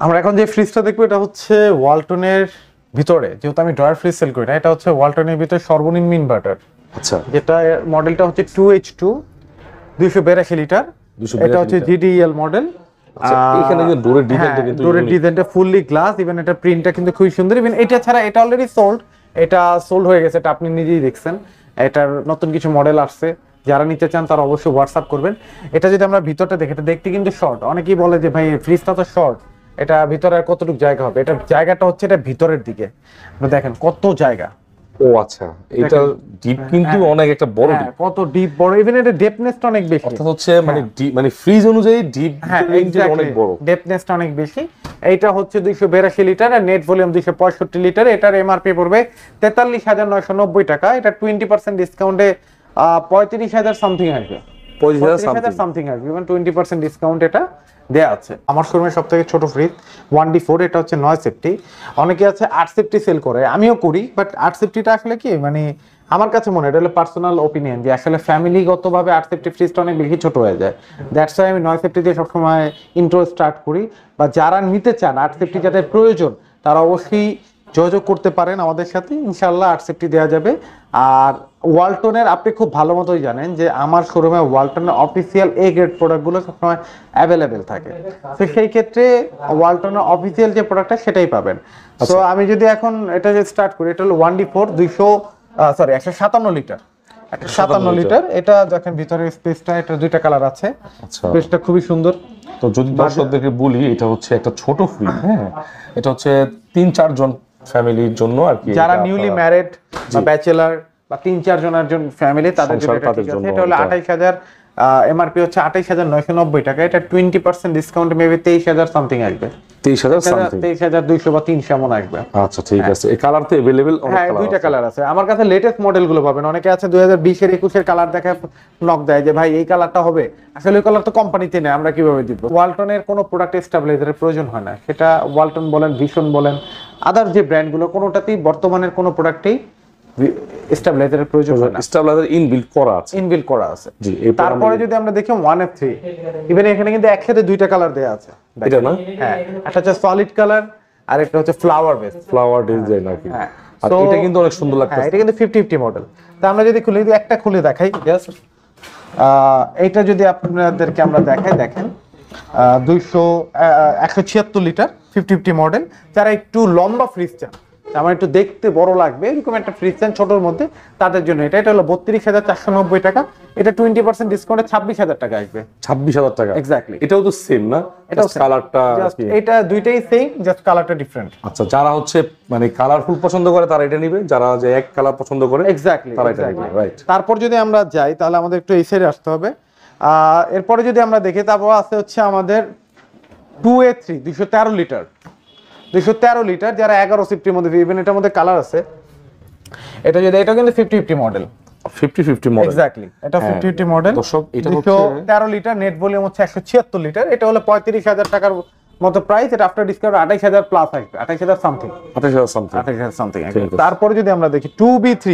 আমরা এখন যে ফ্রিজটা দেখবো এটা হচ্ছে ওয়ালটনের ভিতরে, যেহেতু আমি ড্রয়ার ফ্রিজ সেল করি না, এটা হচ্ছে ওয়ালটনের ভিতরে সর্বনিম্ন ইনভার্টার। আচ্ছা, যেটা মডেলটা হচ্ছে 2H2 282 লিটার। এটা হচ্ছে জিডিএল মডেল। এখানে কিন্তু ডোরের ডিজাইনটা কিন্তু ডোরের ডিজাইনটা ফুললি গ্লাস, ইভেন এটা প্রিন্টটা কিন্তু খুবই সুন্দর। ইভেন এটা ছাড়া এটা অলরেডি সোল্ড, এটা সোল্ড হয়ে গেছে, এটা আপনি নিজেই দেখছেন। এটার নতুন কিছু মডেল আসছে, যারা নিতে চান তারা অবশ্যই হোয়াটসঅ্যাপ করবেন। এটা যদি আমরা ভিতরটা দেখি, এটা দেখতে কিন্তু শর্ট। অনেকেই বলে যে ভাই ফ্রিজটা তো শর্ট, এটা ভিতরে আর কতটুকু জায়গা হবে? এটা জায়গাটা হচ্ছে এটা ভিতরের দিকে, দেখেন কত জায়গা। ও আচ্ছা, এটা ডিপ কিন্তু অনেক একটা বড় ডিপ, কত ডিপ বড়, ইভেন এটা ডেপনেসটা অনেক বেশি। অর্থাৎ হচ্ছে মানে ফ্রিজ অনুযায়ী ডিপ অনেক বড়, ডেপনেসটা অনেক বেশি। এইটা হচ্ছে 282 লিটার আর নেট ভলিউম 265 লিটার। এটার এমআরপি পড়বে 43,990 টাকা। এটা 20% ডিসকাউন্টে 35,000 সামথিং আসবে, 35,000 সামথিং আসবে, ইভেন 20% ডিসকাউন্ট এটা দেয়া আছে। আমার শোরুমের সবথেকে ছোট ফ্রিজ 1D4, এটা হচ্ছে 9 সেফটি। অনেকে আছে 8 সেফটি সেল করে, আমিও করি, বাট 8 সেফটিটা আসলে কি মানে আমার কাছে মনে হয় এটা হলো পার্সোনাল ওপিনিয়ন যে আসলে ফ্যামিলিগতভাবে 8 সেফটি ফ্রিজটা অনেক বেশি ছোট হয়ে যায়। দ্যাটস ওয়াই আমি 9 সেফটি দিয়ে সবসময় ইন্ট্রো স্টার্ট করি। বা যারা নিতে চান 8 সেফটি যাদের প্রয়োজন, তারা অবশ্যই যোগাযোগ করতে পারেন আমাদের সাথে, ইনশাআল্লাহ 8 সেফটি দেওয়া যাবে। আর ওয়ালটনের আপনি খুব ভালো মতোই জানেন যে আমার শোরুমে ওয়ালটনের অফিসিয়াল এ গ্রেড প্রোডাক্টগুলো সবসময় অ্যাভেলেবেল থাকে। তো সেই ক্ষেত্রে ওয়ালটনের অফিসিয়াল যে প্রোডাক্টটা সেটাই পাবেন। তো আমি যদি এখন এটা যে স্টার্ট করি, এটা হলো 1D4 157 লিটার, 157 লিটার। এটা দেখেন ভিতরে স্পেসটা, এটা দুইটা কালার আছে, স্পেসটা খুবই সুন্দর। তো যদি দর্শকদেরকে বলি, এটা হচ্ছে একটা ছোট ফ্রিজ, হ্যাঁ, এটা হচ্ছে 3-4 জন ফ্যামিলির জন্য আর কি, যারা নিউলি ম্যারিড বা ব্যাচেলর বা 3-4 জনের জন্য ফ্যামিলি, তাদের জন্য এটা হলো 28,000। এমআরপি হচ্ছে 28,990 টাকা। এটা 20% ডিসকাউন্ট মেবি 23,000 সামথিং আসবে, 23,200 বা 300 এমন আসবে। আচ্ছা ঠিক আছে। এই কালার তো अवेलेबल, হ্যাঁ দুইটা কালার আছে আমার কাছে। লেটেস্ট মডেল গুলো পাবেন। অনেকে আছে 2020 এর 21 এর কালার দেখে নক দেয় যে ভাই এই কালারটা হবে, আসলে ওই কালার তো কোম্পানিতে নেই, আমরা কিভাবে দিব? ওয়ালটনের কোনো প্রোডাক্ট স্টেবিলাইজারের প্রয়োজন হয় না, সেটা ওয়ালটন বলেন, ভিশন বলেন, আদার যে ব্র্যান্ডগুলো, কোনোটাতেই বর্তমানের কোনো প্রোডাক্টেই স্টেবিলাইজারের প্রয়োজন হয় না। স্টেবিলাইজার ইনবিল্ট করা আছে, ইনবিল্ট করা আছে। জি। তারপরে যদি আমরা দেখি 1F3, ইভেন এখানে কিন্তু একসাথে দুইটা কালার দেয়া আছে, এটা না? হ্যাঁ, একটা হচ্ছে সলিড কালার আর একটা হচ্ছে ফ্লাওয়ার বেস, ফ্লাওয়ার ডিজাইন আর কি। হ্যাঁ, আর এটা কিন্তু অনেক সুন্দর লাগছে। এটা কিন্তু 50-50 মডেল। তা আমরা যদি খুলে দিই, একটা খুলে দেখাই জাস্ট, এইটা যদি আপনাদেরকে আমরা দেখাই, দেখেন 176 লিটার 50-50 মডেল। যারা একটু লম্বা ফ্রিজ চান, আমার একটু দেখতে বড় লাগবে এরকম একটা ফ্রিজ চান ছোটর মধ্যে, তাদের জন্য এটা হলো 32,490 টাকা। এটা 20% ডিসকাউন্টে 26,000 টাকা আসবে। 26,000 টাকা এক্স্যাক্টলি। এটাও তো সেম না? এটাও কালারটা, এটা দুইটাই সেম, জাস্ট কালারটা ডিফারেন্ট। আচ্ছা, যারা হচ্ছে মানে কালারফুল পছন্দ করে তারা এটা নেবে, যারা যে এক কালার পছন্দ করে এক্স্যাক্টলি তারা এটা নেবে, রাইট। তারপর যদি আমরা যাই, তাহলে আমাদের একটু এই সাইডে আসতে হবে। এরপরে যদি আমরা দেখি, তারপর আছে হচ্ছে আমাদের 2A3 213 লিটার, 213 লিটার, যারা 11 সিফটির মধ্যে, ইভেন এটার মধ্যে কালার আছে। এটা যদি, এটা কিন্তু 50-50 মডেল, 50-50 মডেল, এক্স্যাক্টলি। এটা 50-50 মডেল। দর্শক, এটা হচ্ছে 213 লিটার, নেট ভলিউম হচ্ছে 176 লিটার। এটা হলো 35,000 টাকার মতো প্রাইস। এটা আফটার ডিসকাউন্ট 28,000 প্লাস আসবে, 28,000 সামথিং, 28,000 সামথিং। তারপরে যদি আমরা দেখি 2B3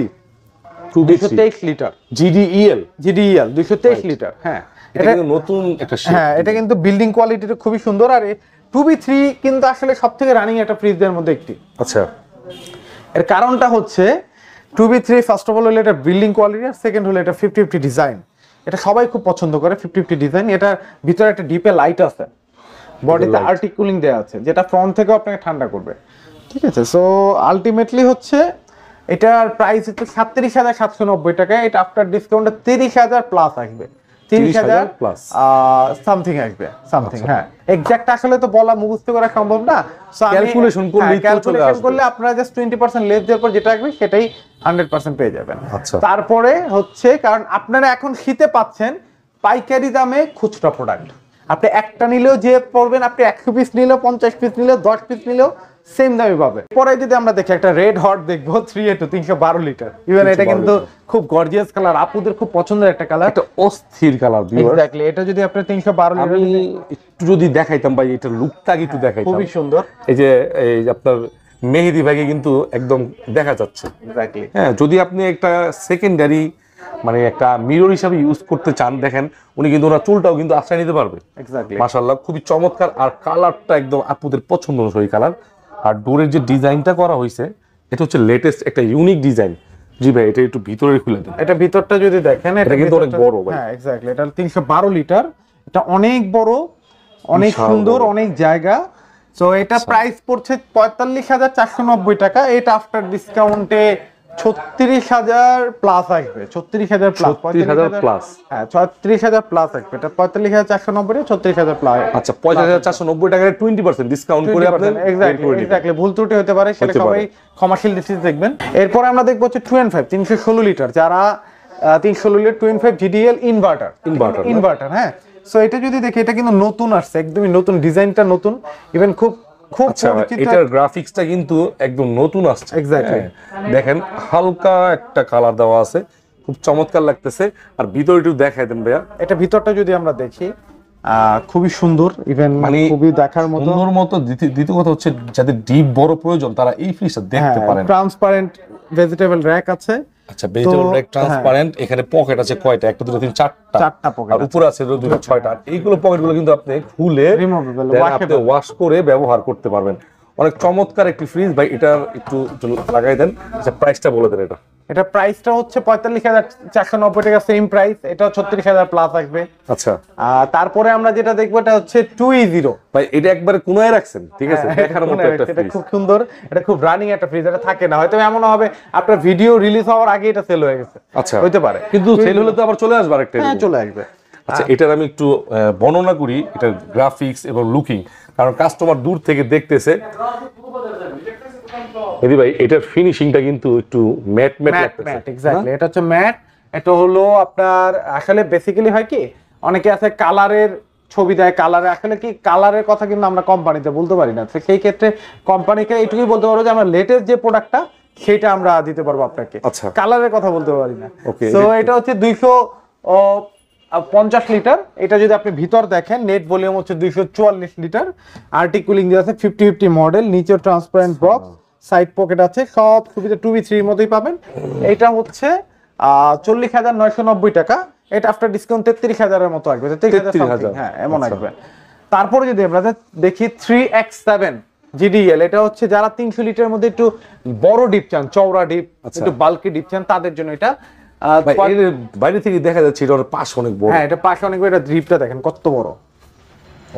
223 লিটার জিডিএল 223 লিটার। হ্যাঁ, এটা কিন্তু নতুন একটা শেপ। হ্যাঁ, এটা কিন্তু বিল্ডিং কোয়ালিটিটা খুবই সুন্দর। আর 2B3 কিন্তু আসলে সবথেকে রানিং একটা ফ্রিজের মধ্যে একটি। আচ্ছা, এর কারণটা হচ্ছে 2B3 ফার্স্ট অফ অল হলো এটা বিল্ডিং কোয়ালিটি, আর সেকেন্ড হলো এটা 50-50 ডিজাইন। এটা সবাই খুব পছন্দ করে 50-50 ডিজাইন। এটা ভিতরে একটা ডিপে লাইট আছে, বডিতে আর্টিকুলিং দেওয়া আছে, যেটা ফ্রন্ট থেকেও আপনাকে ঠান্ডা করবে। ঠিক আছে। সো আলটিমেটলি হচ্ছে এটার প্রাইস হচ্ছে 37,790 টাকা। এটা আফটার ডিসকাউন্টে 30,000 প্লাস আসবে, 30,000 প্লাস সামথিং আসবে, সামথিং। হ্যাঁ, এক্সাক্ট আসলে তো বলা মুখস্থ করা সম্ভব না। সো ক্যালকুলেশন করলে আপনারা জাস্ট 20% লেস দেওয়ার পর যেটা আসবে সেটাই 100% পেয়ে যাবেন। আচ্ছা, তারপরে হচ্ছে, কারণ আপনারা এখন শীতে পাচ্ছেন পাইকারি দামে খুচরা প্রোডাক্ট। আপনি একটা নিলেও যে পড়বেন, আপনি 100 পিস নিলেও, 50 পিস নিলেও, 10 পিস নিলেও সেম দামে পাবে। পরে যদি আমরা দেখি একটা রেড হট দেখবো 3A2 312 লিটার। ইভেন এটা কিন্তু খুব গর্জিয়াস কালার, আপুদের খুব পছন্দের একটা কালার, একটা অস্থির কালার। এক্স্যাক্টলি। এটা যদি আপনি 312 লিটার, আমি একটু যদি দেখাইতাম ভাই, এটা লুকটা একটু দেখাইতাম, খুবই সুন্দর। এই যে আপনার মেহেদি ভাগে কিন্তু একদম দেখা যাচ্ছে, এক্স্যাক্টলি। হ্যাঁ, যদি আপনি একটা সেকেন্ডারি মানে একটা মিরর হিসাবে ইউজ করতে চান, দেখেন উনি কিন্তু ওনার চুলটাও কিন্তু আশ্রয় নিতে পারবে। এক্স্যাক্টলি মাশাআল্লাহ খুবই চমৎকার, আর কালারটা একদম আপুদের পছন্দ অনুযায়ী কালার। আর ডোরের যে ডিজাইনটা করা হয়েছে এটা হচ্ছে লেটেস্ট একটা ইউনিক ডিজাইন। জি ভাই এটা একটু ভিতরে খুলে দেন। এটা ভিতরটা যদি দেখেন এটা কিন্তু অনেক বড় ভাই। হ্যাঁ এক্স্যাক্টলি, এটা 312 লিটার, এটা অনেক বড়, অনেক সুন্দর, অনেক জায়গা। সো এটা প্রাইস পড়ছে 45,490 টাকা। এটা আফটার ডিসকাউন্টে 36,000 প্লাস আসবে, 36,000 প্লাস, 36,000 প্লাস। হ্যাঁ 36,000 প্লাস আসবে। এটা 45,490 36,000 প্লাস। আচ্ছা 45,490 টাকায় 20% ডিসকাউন্ট করে আপনি এক্স্যাক্টলি ভুল ত্রুটি হতে পারে, সেটা সবাই কমার্শিয়াল ডিসিজ দেখবেন। এরপর আমরা দেখব হচ্ছে 2N5 316 লিটার, যারা 316 লিটার 2N5 GDL ইনভার্টার। হ্যাঁ সো এটা যদি দেখি, এটা কিন্তু নতুন আসছে, একদমই নতুন, ডিজাইনটা নতুন, ইভেন খুব পরিচিত। এটার গ্রাফিক্সটা কিন্তু একদম নতুন আসছে। এক্স্যাক্টলি দেখেন হালকা একটা কালার দেওয়া আছে, খুব চমৎকার লাগতেছে। আর ভিতরে একটু দেখাই দেন ভাইয়া। এটা ভিতরটা যদি আমরা দেখি খুবই সুন্দর, ইভেন মানে খুবই দেখার মতো। সুন্দর মতো। দ্বিতীয় কথা হচ্ছে যাদের ডিপ বড় প্রয়োজন তারা এই ফ্রিজটা দেখতে পারেন। ট্রান্সপারেন্ট ভেজিটেবল র‍্যাক আছে। আচ্ছা ভেজিটেবল র‍্যাক ট্রান্সপারেন্ট। এখানে পকেট আছে কয়টা? 1 2 3 4টা পকেট। আর উপরে আছে 2 6টা। এইগুলো পকেটগুলো কিন্তু আপনি খুলে রিমুভেবল, আপনি ওয়াশ করে ব্যবহার করতে পারবেন। অনেক চমৎকার একটি ফ্রিজ ভাই। এটা একটু লাগাই দেন। আচ্ছা প্রাইসটা বলে দেন। এটা প্রাইসটা হচ্ছে 45,490 টাকা, সেম প্রাইস। এটা 36,000 প্লাস আসবে। আচ্ছা তারপরে আমরা যেটা দেখবো এটা হচ্ছে 2E0 ভাই। এটা একবারে কোনায় রাখছেন, ঠিক আছে, দেখার মতো একটা এটা ফ্রিজ। খুব সুন্দর, এটা খুব রানিং একটা ফ্রিজ। এটা থাকে না, হয়তো এমন হবে আপনার ভিডিও রিলিজ হওয়ার আগে এটা সেল হয়ে গেছে। আচ্ছা হতে পারে, কিন্তু সেল হলে তো আবার চলে আসবে আরেকটা। হ্যাঁ চলে আসবে। আচ্ছা এটার আমি একটু বর্ণনা করি এটার গ্রাফিক্স এবং লুকিং, কারণ কাস্টমার দূর থেকে দেখতেছে। এদি ভাই এটার ফিনিশিংটা কিন্তু একটু ম্যাট লাগতেছে। এক্স্যাক্টলি এটা হচ্ছে ম্যাট। এটা হলো আপনার আসলে বেসিক্যালি হয় কি, অনেকে আছে কালারের ছবি দেয়, কালারে আসলে কি কালারের কথা কিন্তু আমরা কোম্পানিতে বলতে পারি না। সেই ক্ষেত্রে কোম্পানিকে এইটুকুই বলতে পারবো যে আমরা লেটেস্ট যে প্রোডাক্টটা সেটা আমরা দিতে পারবো আপনাকে। আচ্ছা কালারের কথা বলতে পারি না। ওকে সো এটা হচ্ছে 250 লিটার। এটা যদি আপনি ভিতর দেখেন, নেট ভলিউম হচ্ছে 244 লিটার। আর্টিকুলিং যে আছে 50-50 মডেল, নিচে ট্রান্সপারেন্ট বক্স, সাইড পকেট আছে, সব সুবিধা 2B3 এর মতোই পাবেন। এটা হচ্ছে 40,990 টাকা। এটা আফটার ডিসকাউন্ট 33,000 এর মতো আসবে, 33,000 হ্যাঁ এমন আসবে। তারপরে যদি আমরা দেখি 3X7 GDL, এটা হচ্ছে যারা 300 লিটারের মধ্যে একটু বড় ডিপ চান, চওড়া ডিপ, একটু বাল্কি ডিপ চান, তাদের জন্য এটা। বাইরে থেকে দেখা যাচ্ছে এটার পাশ অনেক বড়। হ্যাঁ এটা পাশ অনেক বড়। এটা ডিপটা দেখেন কত বড়।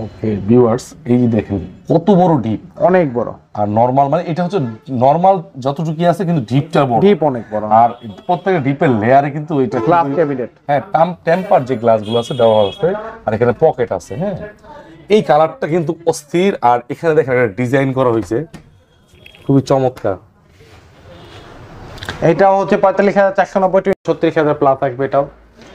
ওকে ভিউয়ার্স এই যে দেখেন কত বড় ডিপ, অনেক বড়। আর নরমাল মানে এটা হচ্ছে নরমাল যতটুকু আছে, কিন্তু ডিপটা বড়, ডিপ অনেক বড়। আর প্রত্যেকটা ডিপের লেয়ারে কিন্তু এটা গ্লাস ক্যাবিনেট, হ্যাঁ টেম্পার যে গ্লাসগুলো আছে দেওয়া আছে, আর এখানে পকেট আছে। হ্যাঁ এই কালারটা কিন্তু অস্থির। আর এখানে দেখেন একটা ডিজাইন করা হয়েছে খুবই চমৎকার। এটাও হচ্ছে 45,490, 36,000 প্লাস আসবে। এটাও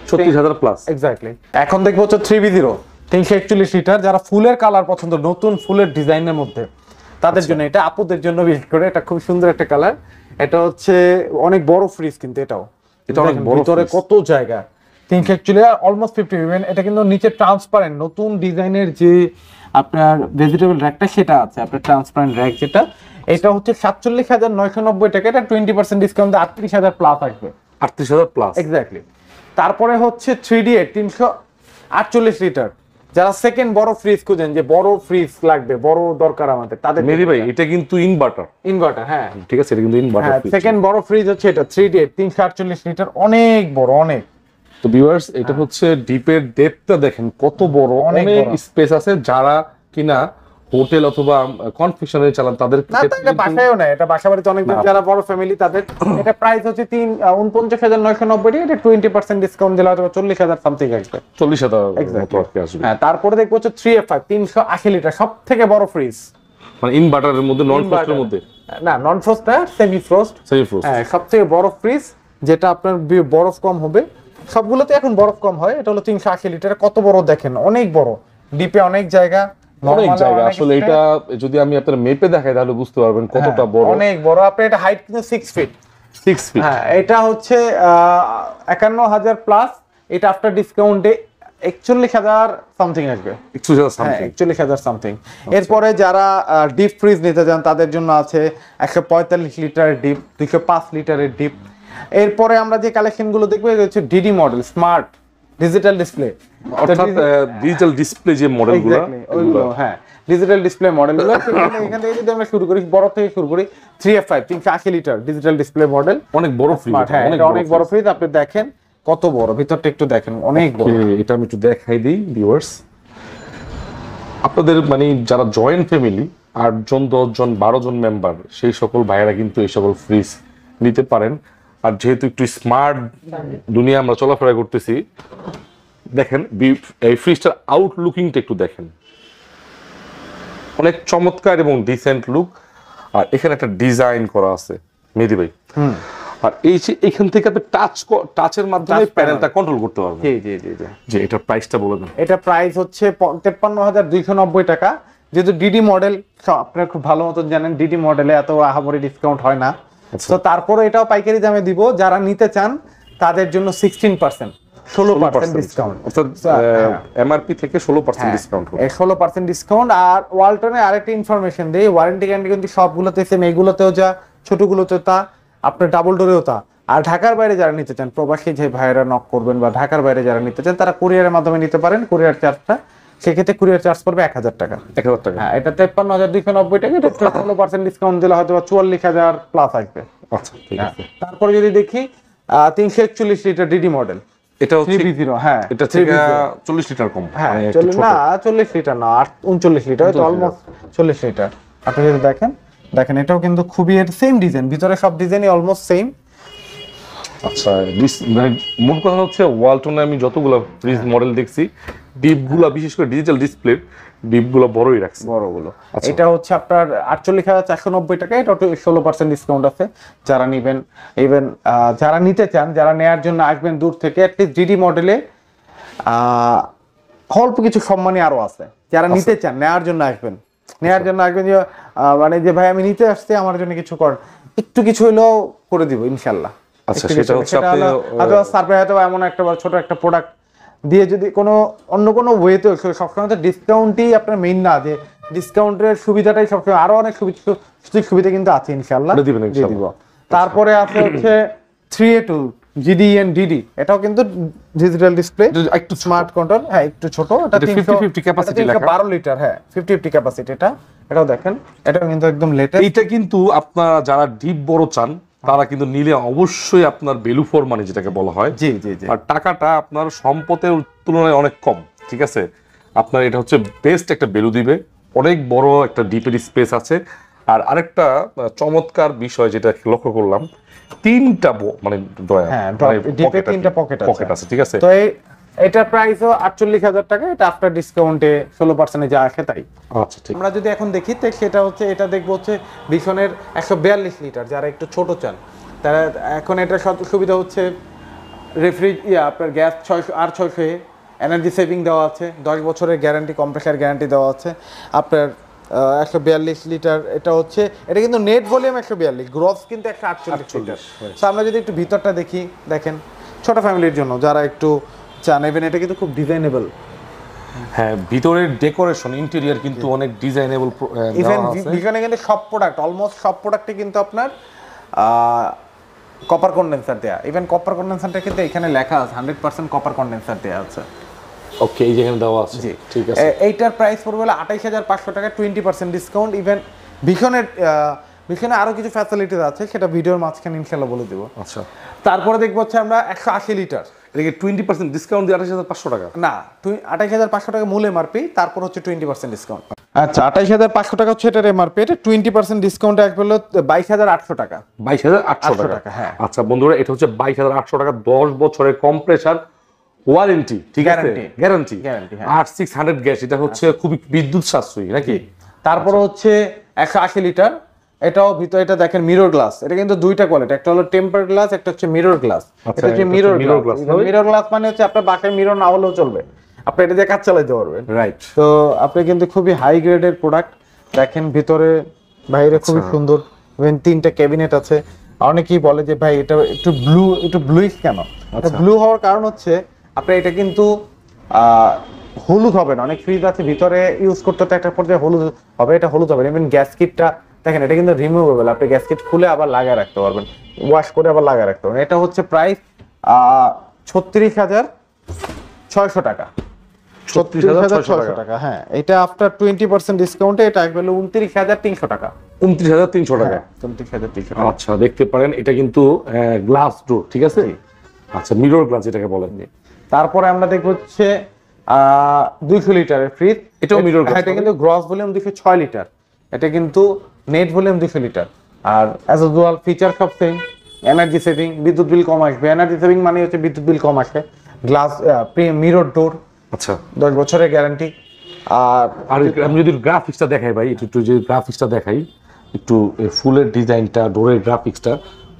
36,000 প্লাস। এক্স্যাক্টলি। এখন দেখবো হচ্ছে 3B0 341 লিটার, যারা ফুলের কালার পছন্দ, নতুন ফুলের ডিজাইনের মধ্যে, তাদের জন্য এটা। আপুদের জন্য বিশেষ করে এটা খুব সুন্দর একটা কালার। এটা হচ্ছে অনেক বড় ফ্রিজ, কিন্তু এটাও এটা অনেক বড়, ভিতরে কত জায়গা। 341 অলমোস্ট 50। এটা কিন্তু নিচে ট্রান্সপারেন্ট নতুন ডিজাইনের যে আপনার ভেজিটেবল র‍্যাকটা সেটা আছে, আপনার ট্রান্সপারেন্ট র‍্যাক যেটা। এটা হচ্ছে 47,990 টাকা। এটা 20% ডিসকাউন্ট 38,000 প্লাস আসবে। 38,000 প্লাস এক্স্যাক্টলি। তারপরে হচ্ছে 3D8 348 লিটার, যারা সেকেন্ড বড় ফ্রিজ খুঁজেন, যে বড় ফ্রিজ লাগবে, বড় দরকার আমাদের, তাদের। মেরি ভাই এটা কিন্তু ইনভার্টার। হ্যাঁ ঠিক আছে, এটা কিন্তু ইনভার্টার ফ্রিজ। সেকেন্ড বড় ফ্রিজ হচ্ছে এটা 3D8 348 লিটার, অনেক বড়, অনেক। তো ভিউয়ার্স এটা হচ্ছে ডিপের ডেপথটা দেখেন কত বড়, অনেক স্পেস আছে। যারা কিনা হোটেল অথবা কনফেকশনারি চালান তাদের ক্ষেত্রে, এটা বাসায়ও না, এটা বাসা বাড়িতে অনেক যারা বড় ফ্যামিলি তাদের। এটা প্রাইস হচ্ছে 49,990 টাকা। এটা 20% ডিসকাউন্ট দিলে হয়তো 40,000 সামথিং আসবে, 40,000 মতো আর কি আসবে। হ্যাঁ তারপরে দেখবো হচ্ছে 3F5 380 লিটার, সবথেকে বড় ফ্রিজ, মানে ইনভার্টারের মধ্যে, নন ফ্রস্টের মধ্যে না, নন ফ্রস্ট না, সেমি ফ্রস্ট। হ্যাঁ সবথেকে বড় ফ্রিজ, যেটা আপনার বরফ কম হবে। সবগুলোতে এখন বরফ কম হয়। এটা হলো 380 লিটার, কত বড় দেখেন, অনেক বড়, ডিপে অনেক জায়গা, অনেক জায়গা। আসলে এটা যদি আমি আপনার মেপে দেখাই তাহলে বুঝতে পারবেন কতটা বড়, অনেক বড়। আপনি এটা হাইট কিন্তু 6 ফিট। হ্যাঁ এটা হচ্ছে 51,000 প্লাস। এটা আফটার ডিসকাউন্টে 41,000 সামথিং আসবে, 41,000 সামথিং। এরপরে যারা ডিপ ফ্রিজ নিতে চান তাদের জন্য আছে 145 লিটারের ডিপ, 205 লিটারের ডিপ। এরপরে আমরা যে কালেকশন গুলো দেখবো এটা হচ্ছে DD model smart digital display, অর্থাৎ ডিজিটাল ডিসপ্লে যে মডেলগুলো ওইগুলো, হ্যাঁ ডিজিটাল ডিসপ্লে মডেলগুলো। এখান থেকে যদি আমরা শুরু করি, বড় থেকে শুরু করি, 3F5 380 litre digital display model, অনেক বড় ফ্রিজ, হ্যাঁ এটা অনেক বড় ফ্রিজ। আপনি দেখেন কত বড়, ভিতরটা একটু দেখেন অনেক বড়। এটা আমি একটু দেখাই দিই ভিউয়ার্স আপনাদের, মানে যারা জয়েন্ট ফ্যামিলি 8 জন 10 জন 12 জন মেম্বার, সেই সকল ভাইয়েরা কিন্তু এই সকল ফ্রিজ নিতে পারেন। আর যেহেতু একটু স্মার্ট দুনিয়া আমরা চলাফেরা করতেছি, দেখেন এই ফ্রিজটার আউটলুকিংটা একটু দেখেন, অনেক চমৎকার এবং ডিসেন্ট লুক। আর এখানে একটা ডিজাইন করা আছে মেহেদী ভাই, আর এই যে এখান থেকে আপনি টাচের মাধ্যমে প্যানেলটা কন্ট্রোল করতে পারবেন। জি জি জি জি। যে এটার প্রাইসটা বলে দেন। এটা প্রাইস হচ্ছে 53,290 টাকা। যেহেতু ডিডি মডেল, আপনারা খুব ভালো মতন জানেন ডিডি মডেলে এত আহামরি ডিসকাউন্ট হয় না। তো তারপরে এটাও পাইকারি দামে দিব, যারা নিতে চান তাদের জন্য 16% 16% ডিসকাউন্ট, অর্থাৎ এমআরপি থেকে 16% ডিসকাউন্ট হবে। 16% ডিসকাউন্ট। আর ওয়ালটনে আরেকটা ইনফরমেশন দেই, ওয়ারেন্টি গ্যারান্টি কিন্তু সবগুলোতে সেম, এইগুলোতেও যা, ছোটগুলোতেও তা, আপনার ডাবল ডোরেও তা। আর ঢাকার বাইরে যারা নিতে চান, প্রবাসী যে ভাইয়েরা নক করবেন বা ঢাকার বাইরে যারা নিতে চান, তারা কুরিয়ারের মাধ্যমে নিতে পারেন। কুরিয়ার চার্জটা সেক্ষেত্রে কুরিয়ার চার্জ পড়বে 1000 টাকা। 1000 টাকা, হ্যাঁ এটা 53,290 টাকা। এটা 16% ডিসকাউন্ট দিলে হয়তো 44,000 প্লাস আসবে। আচ্ছা ঠিক আছে। তারপরে যদি দেখি 341 লিটার ডিডি মডেল, এটা হচ্ছে 3B0, হ্যাঁ এটা থেকে 40 লিটার কম, হ্যাঁ মানে একটু 40 ছোট। না 40 লিটার না, 39 লিটার, তো অলমোস্ট 40 লিটার। আপনি যদি দেখেন এটাও কিন্তু খুবই সেম ডিজাইন, ভিতরে সব ডিজাইনই অলমোস্ট সেম। আচ্ছা মানে মূল কথা হচ্ছে ওয়ালটনে আমি যতগুলো ফ্রিজ মডেল দেখছি, ডিপগুলো বিশেষ করে ডিজিটাল ডিসপ্লে ডিপগুলো বড়ই রাখছে, বড়গুলো। এটা হচ্ছে আপনার 48,490 টাকা। এটা 16% ডিসকাউন্ট আছে। যারা নেবেন, ইভেন যারা নিতে চান, যারা নেয়ার জন্য আসবেন দূর থেকে, অ্যাটলিস্ট ডিডি মডেলে অল্প কিছু সম্মানী আরো আছে। যারা নিতে চান, নেয়ার জন্য আসবেন যে মানে যে ভাই আমি নিতে আসছি, আমার জন্য কিছু করেন, একটু কিছু হলেও করে দিব ইনশাল্লাহ। আচ্ছা সেটা হচ্ছে আপনি হয়তো সারপ্রাইজ, হয়তো এমন একটা ছোট একটা প্রোডাক্ট দিয়ে যদি অন্য কোনো ওয়েতে, সবসময় তো ডিসকাউন্টই আপনার মেইন না, যে ডিসকাউন্টের সুবিধাটাই সবসময়, আরো অনেক সুবিধা কিন্তু আছে ইনশাআল্লাহ দিয়ে দিব। তারপরে আছে হচ্ছে 3A2 GDN-DD, এটাও কিন্তু ডিজিটাল ডিসপ্লে, একটু স্মার্ট কন্ট্রোল, হ্যাঁ একটু ছোট। এটা 50-50 ক্যাপাসিটি লেখা, 12 লিটার, হ্যাঁ 50-50 ক্যাপাসিটি। এটাও দেখেন, এটাও কিন্তু একদম লেটেস্ট। এইটা কিন্তু আপনারা যারা ডিপ বড় চান, তারা কিন্তু নিলে অবশ্যই আপনার ভ্যালু ফর মানি যেটাকে বলা হয়। জি জি জি। আর টাকাটা আপনার সম্পদের তুলনায় অনেক কম, ঠিক আছে। আপনার এটা হচ্ছে বেস্ট একটা ভ্যালু দিবে, অনেক বড় একটা ডিপের স্পেস আছে। আর আরেকটা চমৎকার বিষয় যেটা লক্ষ্য করলাম, তিনটা মানে ড্রয়ার, হ্যাঁ ডিপে 3টা পকেট আছে, ঠিক আছে। তো এটা প্রাইসও 48,000 টাকা। এটা আফটার ডিসকাউন্টে 16% যা আসে তাই। আচ্ছা ঠিক। আমরা যদি এখন দেখি, সেটা হচ্ছে, এটা দেখবো হচ্ছে ভিশনের 142 লিটার। যারা একটু ছোট চান, তারা এখন এটা সুবিধা হচ্ছে আপনার গ্যাস 600 এনার্জি সেভিং দেওয়া আছে, 10 বছরের গ্যারান্টি, কম্প্রেসার গ্যারান্টি দেওয়া আছে। আপনার 142 লিটার। এটা হচ্ছে, এটা কিন্তু নেট ভলিউম 142, গ্রস কিন্তু 148 লিটার। তো আমরা যদি একটু ভিতরটা দেখি, দেখেন ছোট ফ্যামিলির জন্য যারা একটু চান, ইভেন এটা কিন্তু খুব ডিজাইনেবল। হ্যাঁ ভিতরের ডেকোরেশন, ইন্টেরিয়র কিন্তু অনেক ডিজাইনেবল। ইভেন ভিশনে কিন্তু সব প্রোডাক্ট, অলমোস্ট সব প্রোডাক্টে কিন্তু আপনার কপার কন্ডেন্সার দেয়া। ইভেন কপার কন্ডেন্সারটা কিন্তু এখানে লেখা আছে, 100% কপার কন্ডেন্সার দেয়া আছে। ওকে, এই যেখানে দেওয়া আছে, ঠিক আছে। এইটার প্রাইস পড়বে 28,500 টাকা, 20% ডিসকাউন্ট। ইভেন ভিশনে আরো কিছু ফ্যাসিলিটিস আছে, সেটা ভিডিওর মাঝখানে ইনশাআল্লাহ বলে দেব। আচ্ছা, তারপরে দেখবো হচ্ছে আমরা 180 লিটার, এটাকে 20% ডিসকাউন্ট দিয়ে 28,500 টাকা না 28,500 টাকা মূল এমআরপি, তারপর হচ্ছে 20% ডিসকাউন্ট। আচ্ছা 28,500 টাকা হচ্ছে এটার এমআরপি, এটা 20% ডিসকাউন্ট আসবে হলো 22,800 টাকা। 22,800 টাকা, হ্যাঁ। আচ্ছা বন্ধুরা, এটা হচ্ছে 22,800 টাকা, 10 বছরের কম্প্রেসার ওয়ারেন্টি, ঠিক আছে, গ্যারান্টি। আর 600 গ্যাস, এটা হচ্ছে খুবই বিদ্যুৎ সাশ্রয়ী নাকি। তারপর হচ্ছে 180 লিটার, এটাও ভিতরে, এটা দেখেন মিরর গ্লাস। এটা কিন্তু দুইটা কোয়ালিটি, একটা হলো টেম্পার গ্লাস, একটা হচ্ছে মিরর গ্লাস। এটা হচ্ছে মিরর গ্লাস। মিরর গ্লাস মানে হচ্ছে আপনার বাসায় মিরর না হলেও চলবে, আপনি এটা দিয়ে কাজ চালাতে পারবেন, রাইট। তো আপনি কিন্তু খুবই হাই গ্রেডের প্রোডাক্ট। দেখেন ভিতরে বাইরে খুবই সুন্দর, ইভেন 3টা ক্যাবিনেট আছে। অনেকেই বলে যে ভাই এটা একটু ব্লুইশ কেন? ব্লু হওয়ার কারণ হচ্ছে আপনার এটা কিন্তু হলুদ হবে না। অনেক ফ্রিজ আছে ভিতরে ইউজ করতে একটা পর্যায়ে হলুদ হবে, এটা হলুদ হবে না। ইভেন গ্যাস কিটটা দেখেন এটা কিন্তু রিমুভেবল, আপনি গ্যাসকেট খুলে আবার লাগায় রাখতে পারবেন, ওয়াশ করে আবার লাগায় রাখতে পারবেন। এটা হচ্ছে প্রাইস 36,600 টাকা। 36,600 টাকা। হ্যাঁ, এটা আফটার 20% ডিসকাউন্টে এটা আসবে 29,300 টাকা। 29,300 টাকা। 29,300 টাকা। আচ্ছা, দেখতে পারেন এটা কিন্তু গ্লাস ডোর, ঠিক আছে? আচ্ছা, মিরর গ্লাস এটাকে বলেন। তারপরে আমরা দেখব হচ্ছে 200 লিটারের ফ্রিজ, এটাও মিরর গ্লাস। এটা কিন্তু গ্রস ভলিউম 206 লিটার, এটা কিন্তু নেট ভলিউম 200 লিটার। আর অ্যাজ ইউজুয়াল ফিচার সব সেম, এনার্জি সেভিং, বিদ্যুৎ বিল কম আসবে। এনার্জি সেভিং মানে হচ্ছে বিদ্যুৎ বিল কম আসে। গ্লাস মিরর ডোর, আচ্ছা 10 বছরের গ্যারান্টি। আর আমি যদি গ্রাফিক্সটা দেখাই ভাই, একটু যদি গ্রাফিক্সটা দেখাই, একটু ফুলের ডিজাইনটা, ডোরের গ্রাফিক্সটা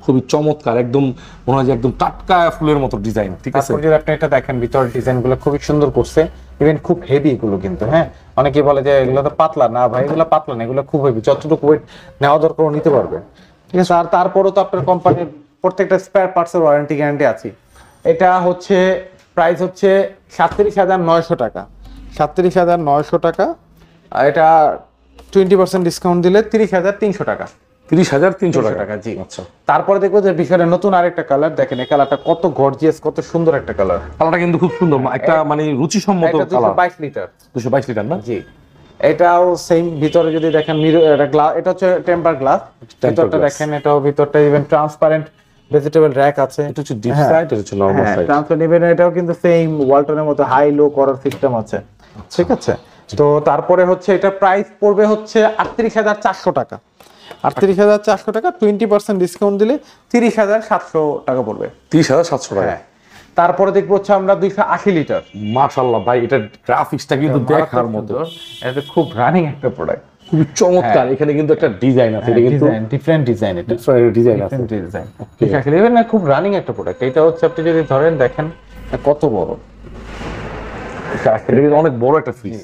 খুবই চমৎকার, একদম মনে হয় যে একদম টাটকা ফুলের মতো ডিজাইন, ঠিক আছে? তারপর যদি আপনি এটা দেখেন ভিতরের ডিজাইনগুলো খুবই সুন্দর করছে, ইভেন খুব হেভি এগুলো কিন্তু। হ্যাঁ, অনেকে বলে যে এগুলো তো পাতলা, না ভাই এগুলো পাতলা না, এগুলো খুব হেভি, যতটুকু ওয়েট নেওয়া দরকার নিতে পারবে, ঠিক আছে? আর তারপরও তো আপনার কোম্পানির প্রত্যেকটা স্পেয়ার পার্টসের ওয়ারেন্টি গ্যারান্টি আছে। এটা হচ্ছে প্রাইস হচ্ছে 37,900 টাকা। 37,900 টাকা। আর এটা 20% ডিসকাউন্ট দিলে 30,300 টাকা। 30,300 টাকা। জি। আচ্ছা, তারপরে দেখবো যে বিষয়টা নতুন আরেকটা কালার, দেখেন এই কালারটা কত গর্জিয়াস, কত সুন্দর একটা কালার। কালারটা কিন্তু খুব সুন্দর, একটা মানে রুচিসম্মত এটা কালার। 222 লিটার। 222 লিটার না? জি। এটাও সেম, ভিতরে যদি দেখেন এটা গ্লাস, এটা হচ্ছে টেম্পার গ্লাস। ভিতরটা দেখেন, এটাও ভিতরটা ইভেন ট্রান্সপারেন্ট ভেজিটেবল র‍্যাক আছে। এটা হচ্ছে ডিপ সাইড, এটা হচ্ছে নরমাল সাইড। ট্রান্সপারেন্ট, ইভেন এটাও কিন্তু সেম ওয়ালটনের মতো হাই লো করার সিস্টেম আছে, ঠিক আছে? তো তারপরে হচ্ছে এটা প্রাইস পড়বে হচ্ছে 38,400 টাকা। 38,400 টাকা, 20% ডিসকাউন্ট দিলে 30,700 টাকা পড়বে। 30,700 টাকা। তারপরে দেখবো হচ্ছে আমরা 280 লিটার। মাশাআল্লাহ ভাই, এটা গ্রাফিক্সটা কিন্তু দেখার মতো, এটা খুব রানিং একটা প্রোডাক্ট, খুবই চমৎকার। এখানে কিন্তু একটা ডিজাইন আছে, এটা কিন্তু ডিফারেন্ট ডিজাইন, এটা ডিজাইন আছে, ডিজাইন ঠিক আছে। ইভেন খুব রানিং একটা প্রোডাক্ট। এটা হচ্ছে আপনি যদি ধরেন দেখেন কত বড়, এটা অনেক বড় একটা ফ্রিজ।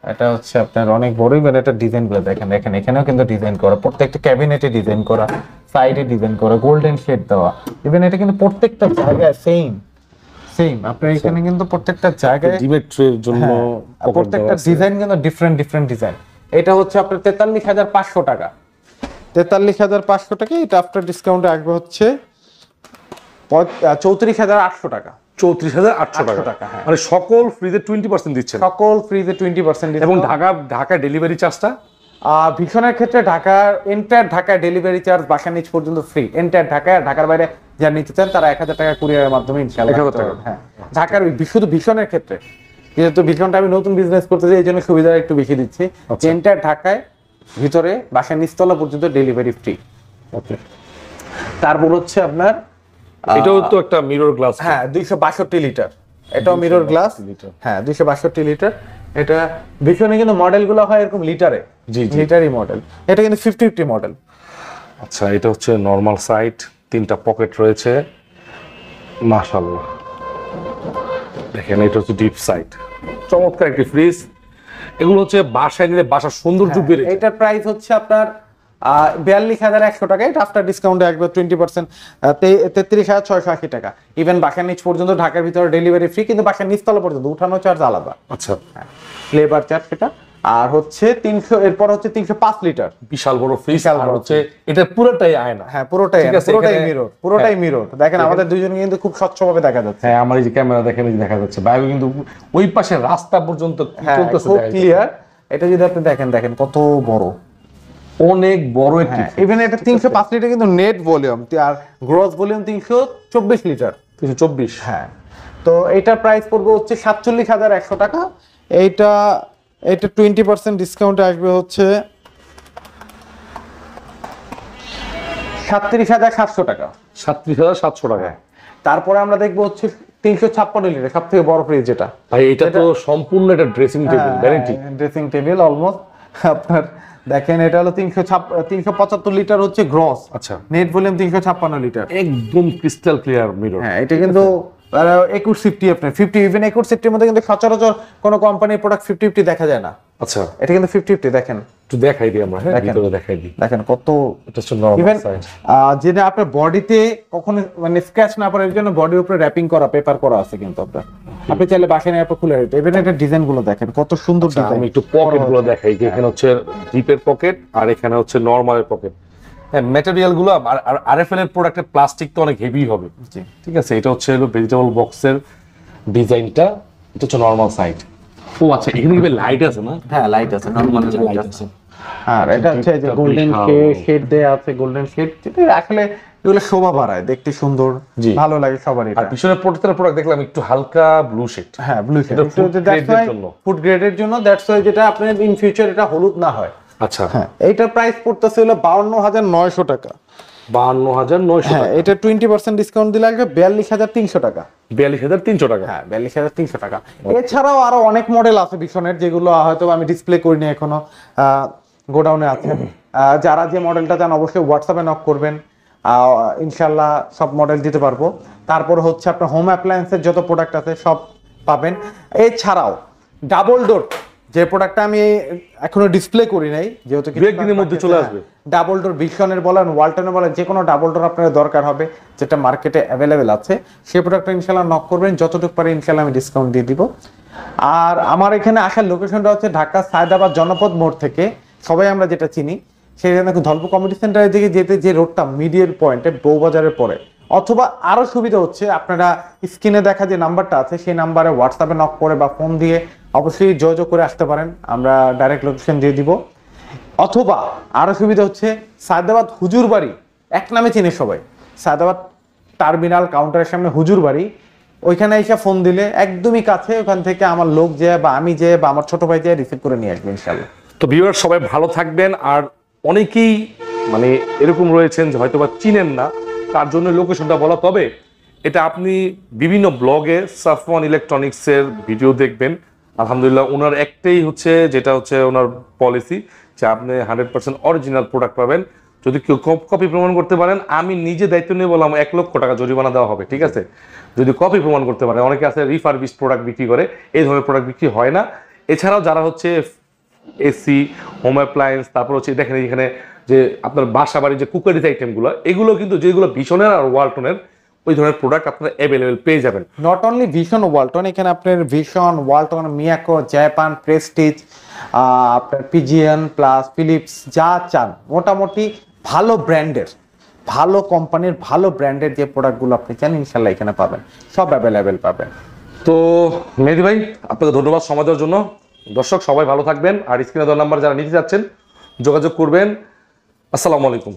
এটা হচ্ছে আপনার অনেক বড়। ইভেন এটা ডিজাইন গুলো দেখেন, এখানেও কিন্তু ডিজাইন করা, প্রত্যেকটা ক্যাবিনেটে ডিজাইন করা, সাইডে ডিজাইন করা, গোল্ডেন শেড দেওয়া। ইভেন এটা কিন্তু প্রত্যেকটা জায়গায় সেম আপনার এখানে কিন্তু প্রত্যেকটা জায়গায় ডিবেট ট্রের জন্য প্রত্যেকটা ডিজাইন কিন্তু ডিফারেন্ট ডিজাইন। এটা হচ্ছে আপনার 43,500 টাকা। 43,500 টাকা। এটা আফটার ডিসকাউন্টে আসবে হচ্ছে 34,800 টাকা। 34,800 টাকা। মানে সকল ফ্রিজে 20% দিচ্ছেন? সকল ফ্রিজে 20% এবং ঢাকা ডেলিভারি চার্জটা? ভীষণের ক্ষেত্রে ঢাকা ডেলিভারি চার্জ বাসা নিচ পর্যন্ত ফ্রি। এন্টায়ার ঢাকা, আর ঢাকার বাইরে যারা নিতে চান তারা 1,000 টাকা কুরিয়ারের মাধ্যমে ইনশাআল্লাহ 1,000 টাকা। হ্যাঁ, ঢাকার শুধু ভীষণের ক্ষেত্রে, যেহেতু ভীষণটা আমি নতুন বিজনেস করতেছি এই জন্য সুবিধা একটু বেশি দিচ্ছি। এন্টায়ার ঢাকায় ভিতরে বাসা নিচতলা পর্যন্ত ডেলিভারি ফ্রি। ওকে। তারপর হচ্ছে আপনার এটাও তো একটা মিরর গ্লাস। হ্যাঁ, 262 লিটার। এটাও মিরর গ্লাস। হ্যাঁ, 262 লিটার। এটা ভীষণে কিন্তু মডেলগুলো হয় এরকম লিটারে, লিটারই মডেল। এটা কিন্তু 50-50 মডেল। আচ্ছা, এটা হচ্ছে নরমাল সাইড, 3টা পকেট রয়েছে। মাশাআল্লাহ, দেখেন এটা হচ্ছে ডিপ সাইড, চমৎকার একটি ফ্রিজ। এগুলো হচ্ছে বাসায় নিলে বাসার সৌন্দর্য বেড়ে যায়। এটার প্রাইস হচ্ছে আপনার 42,100 টাকা। এটা আফটার ডিসকাউন্টে আসবে 20%, 33,680 টাকা। ইভেন বাসার নিচ পর্যন্ত ঢাকার ভিতরে ডেলিভারি ফ্রি, কিন্তু বাসার নিচতলা পর্যন্ত উঠানো চার্জ আলাদা। আচ্ছা, লেবার চার্জ সেটা। আর হচ্ছে 300, এরপর হচ্ছে 305 লিটার, বিশাল বড় ফ্রিজ। আর হচ্ছে এটা পুরোটাই আয়না। হ্যাঁ, পুরোটাই মিরর, পুরোটাই মিরর। দেখেন আমাদের দুইজনকে কিন্তু খুব স্বচ্ছভাবে দেখা যাচ্ছে। হ্যাঁ, আমার এই যে ক্যামেরা দেখেন, এই যে দেখা যাচ্ছে বাইরে কিন্তু ওই পাশে রাস্তা পর্যন্ত চলতেছে, খুব ক্লিয়ার। এটা যদি আপনি দেখেন কত বড়, অনেক বড় একটি। ইভেন এটা 305 লিটার কিন্তু নেট ভলিউম, আর গ্রস ভলিউম 324 লিটার। 324। হ্যাঁ, তো এইটার প্রাইস পড়বে হচ্ছে 47,100 টাকা। এটা 20% ডিসকাউন্টে আসবে হচ্ছে 37,700 টাকা। 37,700 টাকা। তারপরে আমরা দেখবো হচ্ছে 356 লিটার, সব থেকে বড় ফ্রিজ যেটা। ভাই এটা তো সম্পূর্ণ একটা dressing table, vanity dressing table almost. আপনার দেখেন এটা হলো 375 লিটার হচ্ছে গ্রস। আচ্ছা, নেট ভলিউম 356 লিটার, একদম ক্রিস্টাল ক্লিয়ার মিরর। হ্যাঁ, এটা কিন্তু 2150 আপনার 50, ইভেন 2150 মধ্যে কিন্তু সচরাচর কোনো কোম্পানির প্রোডাক্ট 50-50 দেখা যায় না। আচ্ছা, এটা কিন্তু 50-50 দেখেন, একটু দেখাই দিই আমরা। হ্যাঁ, ভিতরে দেখাই দিই। দেখেন কত, এটা হচ্ছে নরমাল সাইজ। যেটা আপনার বডিতে কখনো মানে স্ক্র্যাচ না পড়ে এর জন্য বডির উপরে র‍্যাপিং করা, পেপার করা আছে কিন্তু আপনার। আপনি চাইলে বাসায় নিয়ে খুলে দিতে। এবার এটা ডিজাইন গুলো দেখেন কত সুন্দর ডিজাইন। আমি একটু পকেট গুলো দেখাই যে এখানে হচ্ছে ডিপের পকেট আর এখানে হচ্ছে নরমালের পকেট। হ্যাঁ, ম্যাটেরিয়াল গুলো আর আরএফএল এর প্রোডাক্টের প্লাস্টিক তো অনেক হেভি হবে। ঠিক আছে, এটা হচ্ছে ভেজিটেবল বক্সের ডিজাইনটা, এটা হচ্ছে নরমাল সাইড। ও আচ্ছা, এখানে কি লাইট আছে না? হ্যাঁ লাইট আছে, নরমাল লাইট আছে। আর এটা হচ্ছে যে গোল্ডেন শেড দেয়া আছে, গোল্ডেন শেড, যেটা আসলে এগুলো শোভা বাড়ায়, দেখতে সুন্দর, ভালো লাগে সবারই। আর পিছনের প্রত্যেকটা প্রোডাক্ট দেখলাম একটু হালকা ব্লু শেড। হ্যাঁ ব্লু শেড, ফুড গ্রেডের জন্য, দ্যাটস ওয়াই যেটা আপনার ইন ফিউচার এটা হলুদ না হয়। আচ্ছা, হ্যাঁ এইটার প্রাইস পড়তেছে হলো 52,900 টাকা। 52,900 টাকা। এটা 20% ডিসকাউন্ট দিলে আসবে 42,300 টাকা। 42,300 টাকা। হ্যাঁ 42,300 টাকা। এছাড়াও আরো অনেক মডেল আছে ভীষণের, যেগুলো হয়তো আমি ডিসপ্লে করিনি এখনো, গোডাউনে আছে। যারা যে মডেলটা চান অবশ্যই হোয়াটসঅ্যাপে নক করবেন, ইনশাল্লাহ সব মডেল দিতে পারবো। তারপর হচ্ছে আপনার হোম অ্যাপ্লায়েন্সের যত প্রোডাক্ট আছে সব পাবেন। এছাড়াও ডাবল ডোর যে প্রোডাক্টটা আমি এখনো ডিসপ্লে করি নাই, যেহেতু দিনের মধ্যে চলে আসবে, ডাবল ডোর ভিশনের বলেন, ওয়ালটনের বলেন, যে কোনো ডাবল ডোর আপনার দরকার হবে যেটা মার্কেটে অ্যাভেলেবেল আছে, সেই প্রোডাক্টটা ইনশাল্লাহ নক করবেন, যতটুকু পারে ইনশাল্লাহ আমি ডিসকাউন্ট দিয়ে দিব। আর আমার এখানে আসার লোকেশনটা হচ্ছে ঢাকা সায়দাবাদ জনপদ মোড় থেকে, সবাই আমরা যেটা চিনি, সেখানে ধলপুর কমিউনিটি সেন্টারের দিকে যেতে যে রোডটা মিডিয়াল পয়েন্টে বউবাজারের পরে, অথবা আরো সুবিধা হচ্ছে আপনারা স্ক্রিনে দেখা যে নাম্বারটা আছে সেই নাম্বারে হোয়াটসঅ্যাপে নক করে বা ফোন দিয়ে অবশ্যই যোগাযোগ করে আসতে পারেন, আমরা ডাইরেক্ট লোকেশন দিয়ে দিব। অথবা আরো সুবিধা হচ্ছে সায়দাবাদ হুজুর বাড়ি, এক নামে চিনে সবাই, সায়দাবাদ টার্মিনাল কাউন্টারের সামনে হুজুর বাড়ি, ওইখানে এসে ফোন দিলে একদমই কাছে, ওখান থেকে আমার লোক যায় বা আমি যে বা আমার ছোট ভাই যায় রিসিভ করে নিয়ে আসবে ইনশাল্লাহ। তো ভিউয়ার সবাই ভালো থাকবেন। আর অনেকেই মানে এরকম রয়েছেন যে হয়তো বা চিনেন না, তার জন্য লোকেশনটা বলা। তবে এটা আপনি বিভিন্ন ব্লগে সাফওয়ান ইলেকট্রনিক্সের ভিডিও দেখবেন। আলহামদুলিল্লাহ ওনার একটাই হচ্ছে, যেটা হচ্ছে ওনার পলিসি যে আপনি 100% অরিজিনাল প্রোডাক্ট পাবেন। যদি কেউ কপি প্রমাণ করতে পারেন, আমি নিজে দায়িত্ব নিয়ে বললাম 1 লক্ষ টাকা জরিমানা দেওয়া হবে। ঠিক আছে, যদি কপি প্রমাণ করতে পারেন। অনেকে আছে রিফারবিশড প্রোডাক্ট বিক্রি করে, এই ধরনের প্রোডাক্ট বিক্রি হয় না। এছাড়াও যারা হচ্ছে এসি, হোম অ্যাপ্লায়েন্স, তারপর হচ্ছে দেখেন এখানে যে আপনার বাসা বাড়ির যে কুকারিজ আইটেমগুলো, এগুলো কিন্তু যেগুলো ভীষণের আর ওয়ালটনের ওই ধরনের প্রোডাক্ট আপনারা অ্যাভেলেবেল পেয়ে যাবেন। নট অনলি ভীষণ ওয়ালটন, এখানে আপনার ভীষণ, ওয়ালটন, মিয়াকো, জাপান, প্রেস্টিজ, আপনার পিজিএন প্লাস, ফিলিপস, যা চান মোটামুটি ভালো ব্র্যান্ডের, ভালো কোম্পানির, ভালো ব্র্যান্ডের যে প্রোডাক্টগুলো আপনি চান ইনশাল্লাহ এখানে পাবেন, সব অ্যাভেলেবেল পাবেন। তো মেহেদী ভাই, আপনাকে ধন্যবাদ সময় দেওয়ার জন্য। দর্শক সবাই ভালো থাকবেন, আর স্ক্রিনে দেওয়া নাম্বার যারা নিতে যাচ্ছেন যোগাযোগ করবেন। আসসালামু আলাইকুম।